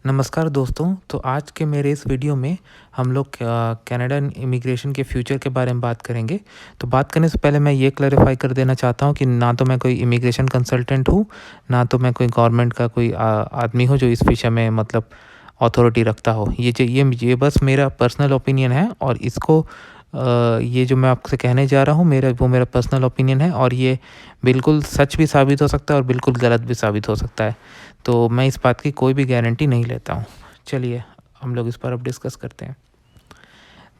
नमस्कार दोस्तों। तो आज के मेरे इस वीडियो में हम लोग कनाडा इमिग्रेशन के फ्यूचर के बारे में बात करेंगे। तो बात करने से पहले मैं ये क्लैरिफाई कर देना चाहता हूँ कि ना तो मैं कोई इमिग्रेशन कंसल्टेंट हूँ, ना तो मैं कोई गवर्नमेंट का कोई आदमी हूँ जो इस विषय में मतलब अथॉरिटी रखता हो। ये बस मेरा पर्सनल ओपिनियन है और इसको ये जो मैं आपसे कहने जा रहा हूँ मेरा पर्सनल ओपिनियन है और ये बिल्कुल सच भी साबित हो सकता है और बिल्कुल गलत भी साबित हो सकता है। तो मैं इस बात की कोई भी गारंटी नहीं लेता हूँ। चलिए हम लोग इस पर अब डिस्कस करते हैं।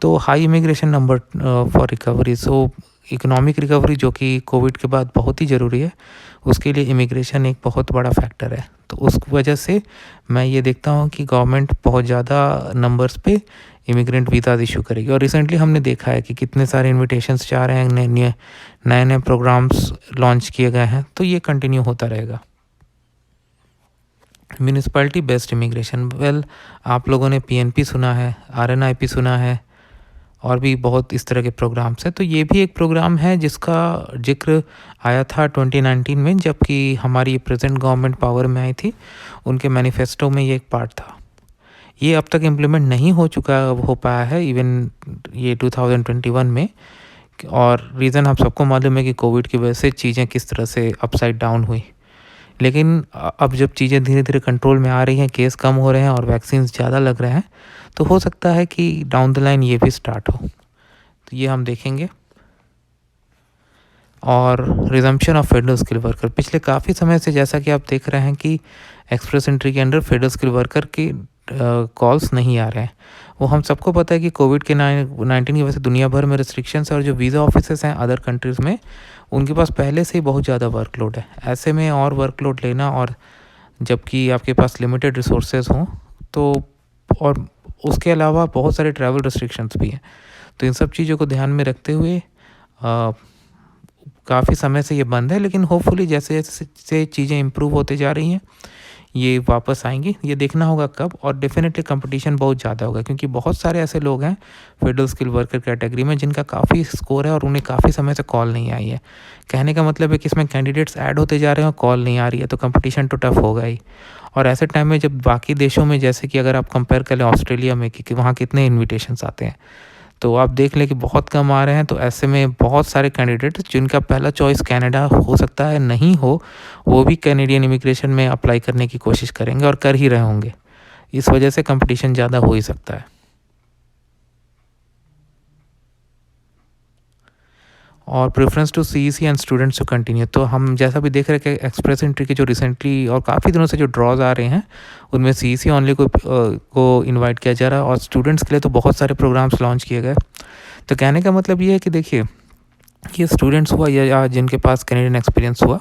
तो high immigration number for recovery, so economic recovery जो कि कोविड के बाद बहुत ही ज़रूरी है, उसके लिए इमिग्रेशन एक बहुत बड़ा फैक्टर है। तो उस वजह से मैं ये देखता हूँ कि गवर्नमेंट बहुत ज़्यादा नंबर्स पे इमिग्रेंट वीज़ाज इशू करेगी और रिसेंटली हमने देखा है कि कितने सारे इन्विटेशंस जा रहे हैं, नए नए प्रोग्राम्स लॉन्च किए गए हैं। तो ये कंटिन्यू होता रहेगा। म्यूनिसिपैलिटी बेस्ड इमिग्रेशन, वेल आप लोगों ने पीएनपी सुना है, आरएनआईपी सुना है और भी बहुत इस तरह के प्रोग्राम्स हैं। तो ये भी एक प्रोग्राम है जिसका जिक्र आया था 2019 में, जबकि हमारी प्रेजेंट गवर्नमेंट पावर में आई थी। उनके मैनिफेस्टो में ये एक पार्ट था। ये अब तक इम्प्लीमेंट नहीं हो पाया है इवन ये 2021 में। और रीज़न आप सबको मालूम है कि कोविड की वजह से चीज़ें किस तरह से अपसाइड डाउन हुई। लेकिन अब जब चीज़ें धीरे धीरे कंट्रोल में आ रही हैं, केस कम हो रहे हैं और वैक्सीन ज़्यादा लग रहे हैं, तो हो सकता है कि डाउन द लाइन ये भी स्टार्ट हो। तो ये हम देखेंगे। और resumption of federal skill worker, पिछले काफ़ी समय से जैसा कि आप देख रहे हैं कि एक्सप्रेस एंट्री के अंडर फेडरल स्किल वर्कर के कॉल्स नहीं आ रहे हैं। वो हम सबको पता है कि कोविड के 19 की वजह से दुनिया भर में रिस्ट्रिक्शंस और जो वीज़ा ऑफिसेस हैं अदर कंट्रीज़ में, उनके पास पहले से ही बहुत ज़्यादा वर्कलोड है। ऐसे में और वर्कलोड लेना, और जबकि आपके पास लिमिटेड रिसोर्सेज हों, तो और उसके अलावा बहुत सारे ट्रैवल रिस्ट्रिक्शंस भी हैं। तो इन सब चीज़ों को ध्यान में रखते हुए काफ़ी समय से ये बंद है, लेकिन होपफुली जैसे जैसे चीज़ें इम्प्रूव होते जा रही हैं ये वापस आएंगी। ये देखना होगा कब। और डेफिनेटली कंपटीशन बहुत ज़्यादा होगा, क्योंकि बहुत सारे ऐसे लोग हैं फेडरल स्किल वर्कर कैटेगरी में जिनका काफ़ी स्कोर है और उन्हें काफ़ी समय से कॉल नहीं आई है। कहने का मतलब है कि इसमें कैंडिडेट्स ऐड होते जा रहे हैं और कॉल नहीं आ रही है, तो कंपटीशन तो टफ होगा ही। और ऐसे टाइम में जब बाकी देशों में, जैसे कि अगर आप कंपेयर करें ऑस्ट्रेलिया में कि वहाँ कितने इन्विटेशंस आते हैं, तो आप देख लें कि बहुत कम आ रहे हैं। तो ऐसे में बहुत सारे कैंडिडेट्स जिनका पहला चॉइस कनाडा हो सकता है नहीं हो, वो भी कैनेडियन इमिग्रेशन में अप्लाई करने की कोशिश करेंगे और कर ही रहे होंगे। इस वजह से कंपटीशन ज़्यादा हो ही सकता है। और preference to CEC and students to continue, तो हम जैसा भी देख रहे हैं कि एक्सप्रेस एंट्री के जो रिसेंटली और काफ़ी दिनों से जो ड्रॉज आ रहे हैं, उनमें सीईसी ओनली को इनवाइट किया जा रहा है और स्टूडेंट्स के लिए तो बहुत सारे प्रोग्राम्स लॉन्च किए गए। तो कहने का मतलब ये है कि देखिए, ये स्टूडेंट्स हुआ या जिनके पास कैनेडियन एक्सपीरियंस हुआ,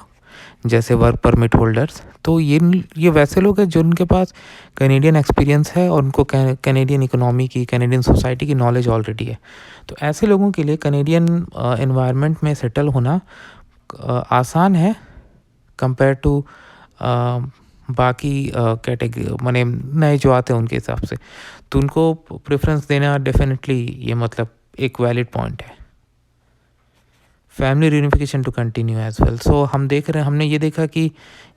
जैसे वर्क परमिट होल्डर्स, तो ये वैसे लोग हैं जिनके पास कैनेडियन एक्सपीरियंस है और उनको कैनेडियन इकोनॉमी की, कैनेडियन सोसाइटी की नॉलेज ऑलरेडी है। तो ऐसे लोगों के लिए कैनेडियन एनवायरनमेंट में सेटल होना आसान है कंपेयर टू बाकी कैटेगरी माने नए जो आते हैं उनके हिसाब से। तो उनको प्रेफरेंस देना डेफिनेटली ये मतलब एक वैलिड पॉइंट है। Family reunification to continue as well, so हमने ये देखा कि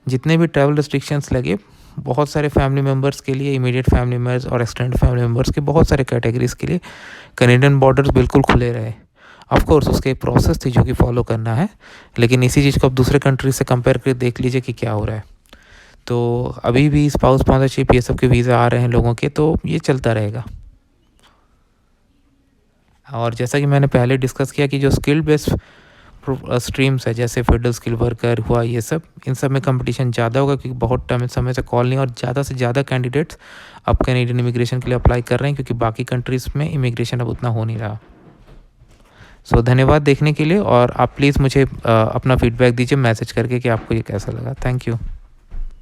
जितने भी ट्रैवल रिस्ट्रिक्शंस लगे, बहुत सारे फैमिली मेम्बर्स के लिए, इमीडिएट फैमिली मेम्बर्स और एक्सटेंडेड फैमिली मेम्बर्स के बहुत सारे कैटेगरीज के लिए कैनेडियन बॉर्डर्स बिल्कुल खुले रहे। ऑफ कोर्स उसके एक प्रोसेस थी जो कि फॉलो करना है, लेकिन इसी चीज़ को आप दूसरे कंट्री से कंपेयर करके देख लीजिए कि क्या हो रहा है। तो अभी भी स्पाउस स्पॉन्सरशिप ये सब के वीज़ा आ रहे हैं लोगों के, तो ये चलता रहेगा। और जैसा कि मैंने पहले डिस्कस किया कि जो स्किल बेस्ड स्ट्रीम्स है, जैसे फेडरल स्किल वर्कर हुआ, ये सब, इन सब में कंपटीशन ज़्यादा होगा, क्योंकि बहुत समय से कॉल नहीं और ज़्यादा से ज़्यादा कैंडिडेट्स अब कैनेडियन इमिग्रेशन के लिए अप्लाई कर रहे हैं, क्योंकि बाकी कंट्रीज़ में इमिग्रेशन अब उतना हो नहीं रहा। सो धन्यवाद देखने के लिए, और आप प्लीज़ मुझे अपना फीडबैक दीजिए मैसेज करके कि आपको ये कैसा लगा। Thank you.